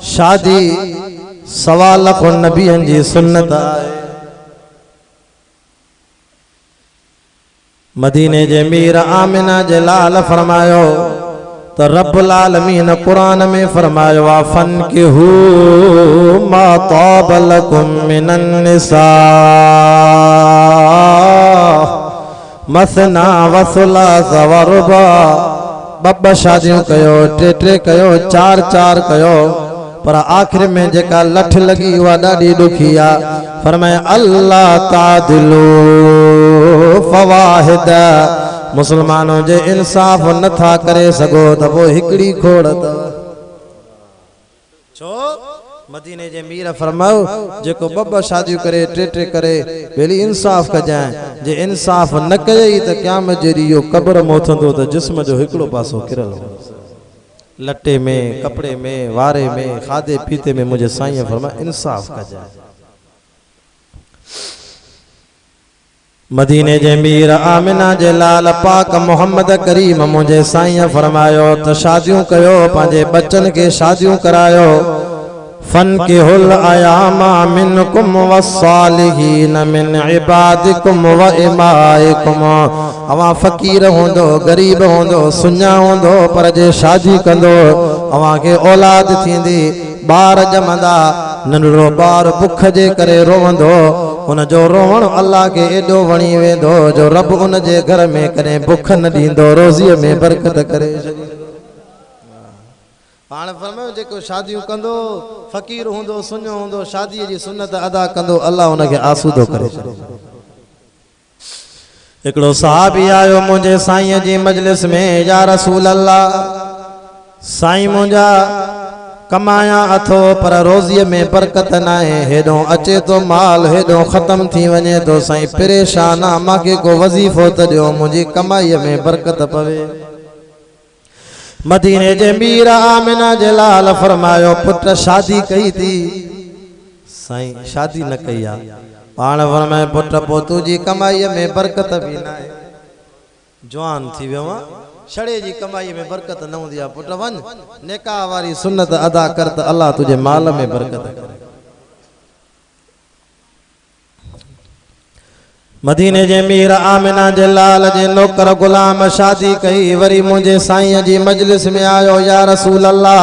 शादी सवाल को नबियन जी सुन्नत है। मदीने जे मीर आमिना जे लाल फरमायो तो रब्बुल आलमीन कुरान में फरमायो फन्किहू मा ताब लकुम मिनन निसा मसना व सुलास व रुबा। बब्बा शादियों कयो, टे टे कयो, चार चार कयो, पर आखिर में जेका लठ लगी हुआ ॾाढी ॾुखी आ। फरमाए अल्लाह तादिलू फवाहिद। मुसलमानों जे इंसाफ नथा करे सगो त वो हिकड़ी खोड़ अथव। छो मदीने जे मीर फरमाओ जेको बब्बा शादियूं करे, टे टे करे, पहली इंसाफ कजाए। जे इंसाफ न कयई त क़यामत जे ॾींहुं कब्र मोथंदो त जिस्म जो हिकड़ो पासो किरल हो। लट्टे में, कपड़े में, वारे में, खादे पीते में मुझे साईं फरमाए इंसाफ कजाए। मदीने जे मीर आमिना जे लाल पाक मोहम्मद करीम मुझे साईं फरमायो त शादियूं कयो, पंहिंजे बच्चन के शादियूं करायो। फन्किहुल अयामा मिनकुम वस्सालिहीन मिन इबादिकुम व इमाइकुम। अवा फकीर होंदो, गरीब होंदो, सुन्या होंदो, पर जे शादी कंदो अवा के औलाद थींदी, बार जमंदा, नंढड़ो बार बुख जे करे रोवंदो, उन जो रोवण अल्लाह के एडो वणी वेंदो जो रब उन जे घर में कने बुख न दींदो, रोज़ीअ में बरकत करे। पाण फरमायो जेको शादियूं कंदो, फकीर होंदो, सुन्यो होंदो, शादी जी सुन्नत अदा कंदो, अल्लाह उनके आसूदो करे। एकड़ो सहाबी आयो मुझे साईं जी मजलिस में, या रसूल अल्लाह, साईं मुझा कमाया अथो पर रोज़ीअ में बरकत ना है, हेडो अचे तो माल हेडो खत्म थी वने तो साईं परेशान आ, माके को वजीफो त दियो मुझी कमाई में बरकत पवे। मदीने जे मीर आमिना जे लाल फरमायो पुत्र शादी कई थी, साईं शादी न कई आ। पाण फरमाए पुत्र पोतू जी कमाई में बरकत भी ना है, जवान थी वियो छड़े जी कमाई में बरकत न होंदी आ। पुत्र वन निकाह वारी सुन्नत अदा कर त अल्लाह तुझे माल में बरकत करे। मदीने जे मीर आमिना जे लाल जे नौकर गुलाम शादी कई, वरी मुझे साईं जी मजलिस में आयो, या रसूल अल्लाह,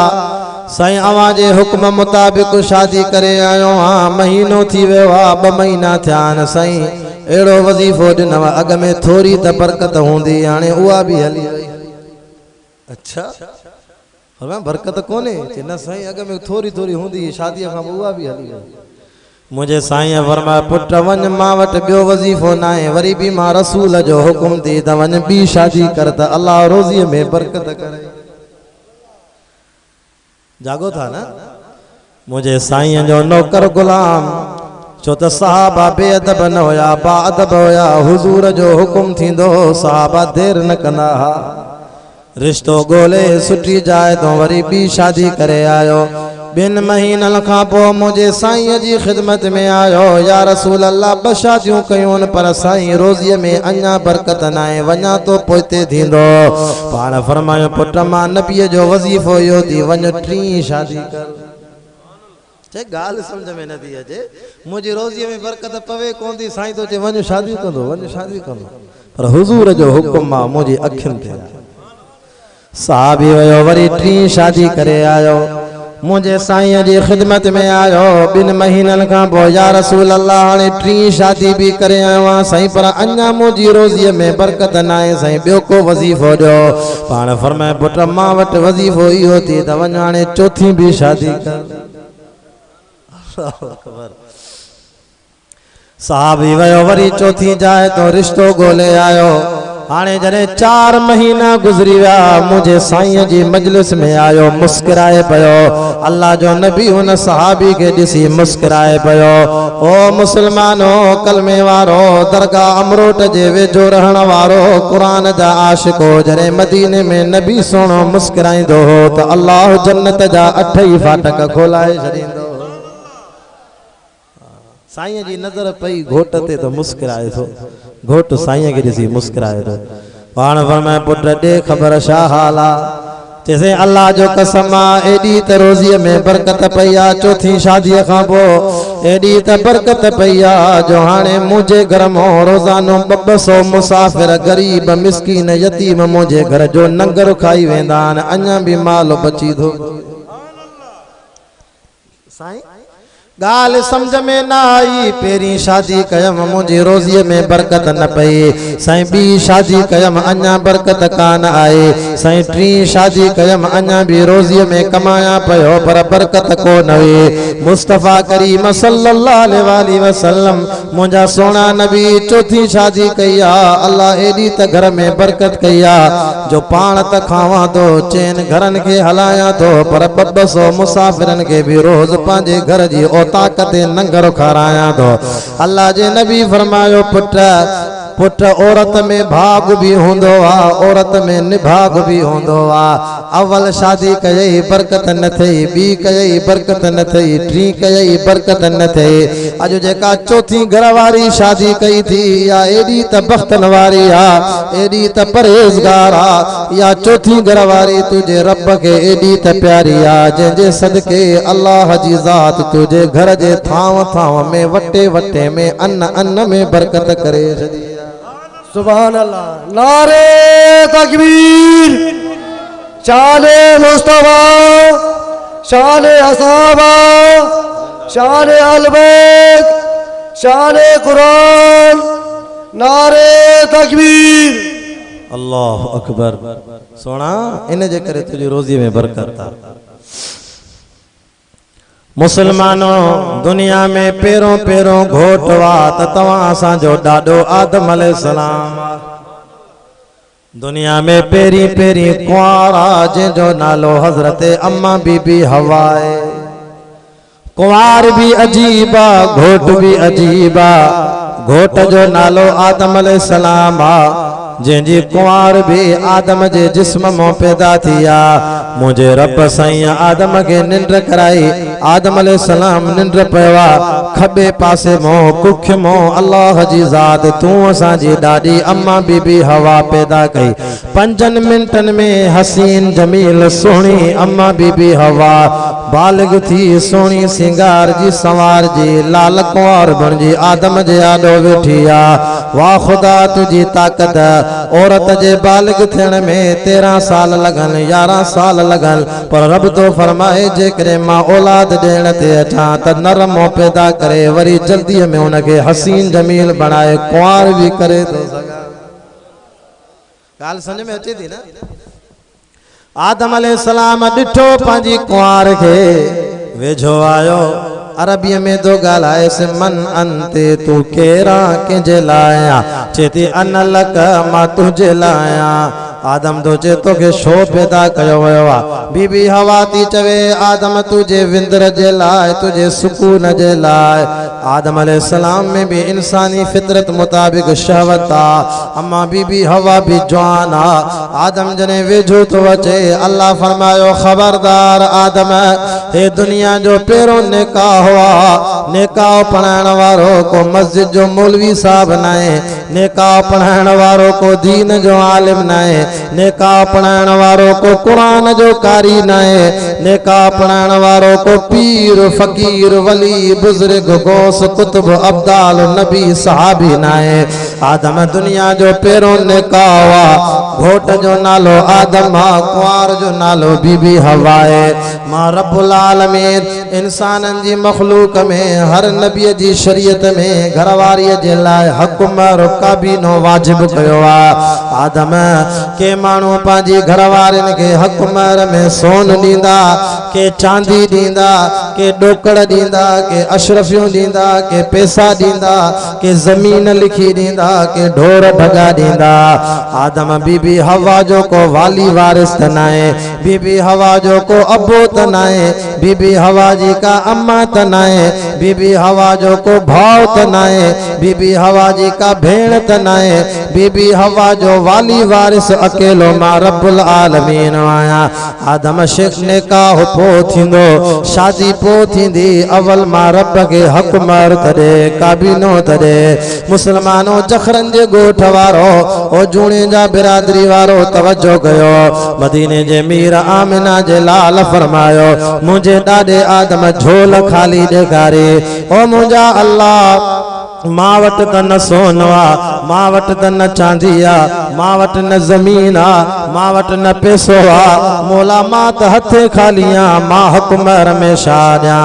साईं अवां जे हुक्म मुताबिक शादी करे आयो हां, महीनो थी वियो आ, 2 महीना थिया आहिनि, साईं एड़ो वजीफो ॾिनव, अॻ में थोरी त बरकत हूंदी, हाणे उहा बि हली वई। अच्छा फरमाया बरकत कोने, चए न साईं अॻ में थोरी थोरी हूंदी, शादीअ खां उहा बि हली वई। मुझे साईं फरमाया पुत्र वन मां वटि ॿियो वजीफो न आहे, वरी बि मां रसूल जो हुकुम थी त वन ॿी शादी कर त अल्लाह रोज़ीअ में बरकत करे। जागो था न मुझे साईं जो नौकर गुलाम, छो त सहाबा बेअदब न हुया, बाअदब हुया, हुजूर जो हुकुम थींदो सहाबा देर न कंदा हा। रिश्तो ॻोल्हे सुठी जाए तो वरी ॿी शादी करे आयो। 2 महीनन खां पोइ मुझे साईं जी खिदमत में आयो, या रसूल अल्लाह 2 शादियूं कयूं पर साईं रोज़ीअ में अञा बरकत न आहे, वञा तो पोइते थींदो। पाण फरमायो पुत्र मां नबीअ जो वजीफो इहो थी, वञ 3 शादी कर। चे गाल समझ में न थी अचे, मुझे रोज़ीअ में बरकत पवे कोन थी, साईं तो चे वञ शादी कंदो, वञ शादी कंदो, पर हुजूर जो हुकुम आ मुझी अखियुनि ते। साहबी वयो वरी 3 शादी करे आयो, मुझे साईं जी खिदमत में आयो। 2 महीनन खां पोइ या रसूल अल्लाह हाणे 3 शादी भी करे आयो आहियां साईं, पर अञा मुझी रोज़ीअ में बरकत न आहे, साईं ॿियो को वजीफो ॾियो। पाण फरमाए पुत्र मां वटि वजीफो इहो थी त वञ हाणे 4थी भी शादी कर। साहबी वयो वरी 4थी जाए तो रिश्तो ॻोल्हे आयो। हाणे जॾहिं 4 महीना गुज़री विया, मुझे साईं जी मजलिस में आयो, मुस्कुराए पियो। अल्लाह जो नबी उन सहाबी के ॾिसी मुस्कुराए पियो, ओ मुसलमानो कलमे वारो, दरगाह अमरोट जे वेझो रहण वारो, कुरान जा आशिको, जॾहिं मदीने में नबी सोणो मुस्कुराईंदो हो त अल्लाह जन्नत जा 8 ई फाटक खोलाए छॾींदो। साईं जी नज़र पई घोट ते तो मुस्कुराए थो, घोट साईं के ॾिसी मुस्कुराए थो। पाण फरमाए पुत्र ॾे ख़बर छा हाल आ, चैसे अल्लाह जो कसम एडी त रोज़ी में बरकत पया चौथी शादी खां पो एडी त बरकत पया जो हाने मुझे घर में रोजानो 200 मुसाफिर गरीब मिस्कीन यतीम मुझे घर जो नंगर खाई वेंदा अञा भी माल बची थो साईं गाल समझ में ना आई पेरी शादी कयम मुझे रोज़ी में बरकत न पई साईं बी शादी कयम अञा बरकत कान आए साईं टी शादी कयम अञा भी रोज़ी में कमाया पयो पर बरकत को नवे मुस्तफ़ा करीम सल्लल्लाहु अलैहि वसल्लम मुझा सोना नबी चौथी शादी कया अल्लाह एडी त घर में बरकत कया जो पान त खावा तो चैन घरन के हलाया तो पर 200 मुसाफिरन के भी रोज पांजे घर जी ताकत नंगर खाराया तो अल्लाह जे नबी फरमायो पुट औरत में भाग भी होंदो आ औरत में निभाग भी होंदो आ अवल शादी कई बरकत न थई बी कई बरकत न थई टी कई बरकत न थई अज जेका चौथी घरवारी शादी कई थी या एडी त बख्तन वारी आ एडी त परहेजगार आ या चौथी घरवारी तुझे रब के एडी त प्यारी आ जे सदके अल्लाह जी जात तुझे घर जे थाव थाव में वटे वटे में अन्न में बरकत करे छदी सुभान अल्लाह नारे तकबीर शाने मुस्तफा शाने असहाबा शाने अहले बैत शाने कुरान नारे तकबीर अल्लाह अकबर सोना इन जे करे तुझी रोज़ी में बरकत था मुसलमानों दुनिया में पेरों पेरों घोटवा तवा जो डाडो आदम अलैहिस्सलाम दुनिया में पेरी पेरी कुंवारा जो नालो हजरत अम्मा बीबी हवाए कुंवार भी अजीबा घोट भी अजीबा घोट जो नालो आदम अलैहिस्सलाम जंहिंजी कुंवार भी आदम जे जिस्म मों पैदा थिया मुझे रब साईं आदम के निंद्र कराई आदम अलैहिस्सलाम निंद्र पवा खबे पासे मों कुख मों अल्लाह जी जात तू असा जी डाडी अम्मा बीबी हवा पैदा कई 5 मिनटन में हसीन जमील सोहनी अम्मा बीबी हवा बालिग थी सोनी सिंगार जी संवार जी लाल कुंवार बन जी आदम जे आडो वेठिया वाह खुदा तुझी ताकत औरत जे बालिग थियण में 13 साल लगन 11 साल लगन पर रब तो फरमाए जे करे मां औलाद देण ते अचा त नरम पैदा करे वरी जल्दी में उनके हसीन जमील बनाए कुंवार भी करे तो सगा गाल समझ में अचे थी ना आदम अलैहिस्सलाम डिठो पांजी कुंवार के वेझो आयो अरबी में दो गालाए से मन अंते तू केरा के जलाया चेती अनलक मा तुझे लाया आदम तो चे तो के शो पैदा कयो वयो बीबी हवा थी चवे आदम तुझे विंद्र जे लाए तुझे सुकून जे लाए आदम अलैहिस्सलाम में भी इंसानी फितरत मुताबिक शहवत अम्मा बीबी हवा भी जवान आदम जने वेझो तो अचे अल्लाह फरमायो खबरदार आदम हे दुनिया जो पेरो निकाह हुआ निकाह पढ़ाण वारो को मस्जिद जो मौलवी साहब नाए निकाह पढ़ाण वारो को दीन जो आलिम नाए निकाह पढ़ाण वारो को कुरान जो कारी नाए निकाह पढ़ाण वारो को पीर फकीर वली बुजुर्ग गौस कुतुब अब्दाल नबी सहाबी नाए आदम दुनिया जो पेरो निकाह हुआ घोट जो नालो आदम कुंवार जो नालो बीबी हवाए मां रब्बुल आलमीन इंसानन जी मखलूक में हर नबी जी शरीयत में घरवारी जे लाए हुक्म काबीनो वाजिब कयो आदम के मानू पांजी घरवारन के हुक्म में सोन दींदा के चांदी दींदा के डोकड़ दींदा के अशरफियों दींदा के पैसा दींदा के जमीन लिखी दींदा के ढोर ढगा दींदा आदम बीबी हवा जो को वाली वारिस तनाए बीबी हवा जो को अबो तनाए बीबी हवा जी का अम्मा तनाए बीबी हवा जो को भाव तनाए बीबी हवा जी का भेड़ तनाए बीबी हवा जो वाली वारिस अकेलो मां रब्बुल आलमीन आया आदम शेख ने का पो थिंदो शादी पो थींदी अवल मां रब के हक मार तरे काबीनो तरे मुसलमानों जखरन जे गोठ वारो ओ जूणे जा बिरादरी नबी वारो तवज्जो कयो मदीने जे मीर आमिना जे लाल फरमायो मुझे ॾाॾे आदम झोल खाली ॾेखारे ओ मुंहिंजा अल्लाह मां वटि त न सोन आ मां वटि त न चांदी आ मां वटि न ज़मीन आ मां वटि न पैसो आ मौला मां त हथे खाली आ मां हुक्मर में छा ॾियां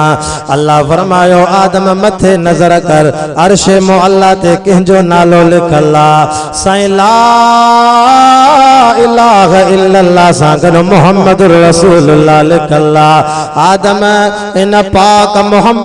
अल्लाह फरमायो आदम मथे नज़र कर अर्श मुअल्ला ते कंहिंजो नालो लिखल आ साईं ला इलाहा इल्लल्लाह सां गॾु मुहम्मद रसूलुल्लाह लिखल आ आदम इन पाक मुहम्मद